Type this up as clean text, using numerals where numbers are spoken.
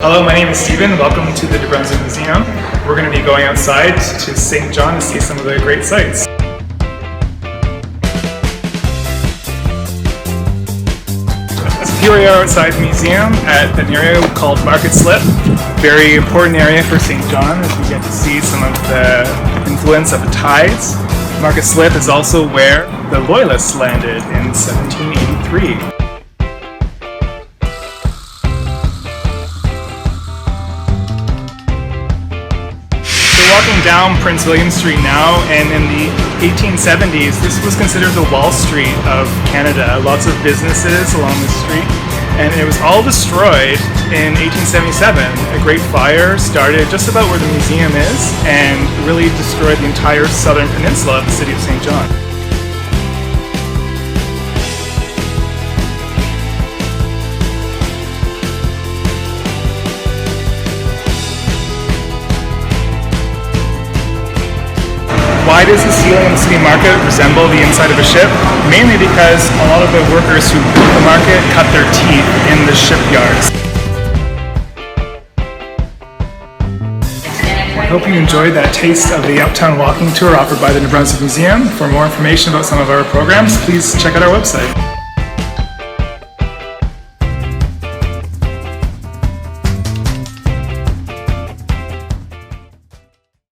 Hello, my name is Stephen. Welcome to the New Brunswick Museum. We're going to be going outside to St. John to see some of the great sights. Here we are outside the museum at an area called Market Slip. Very important area for St. John as we get to see some of the influence of the tides. Market Slip is also where the Loyalists landed in 1783. Walking down Prince William Street now, and in the 1870s this was considered the Wall Street of Canada. Lots of businesses along the street, and it was all destroyed in 1877. A great fire started just about where the museum is and really destroyed the entire southern peninsula of the city of St. John. Why does the ceiling of the city market resemble the inside of a ship? Mainly because a lot of the workers who built the market cut their teeth in the shipyards. I hope you enjoyed that taste of the Uptown walking tour offered by the New Brunswick Museum. For more information about some of our programs, please check out our website.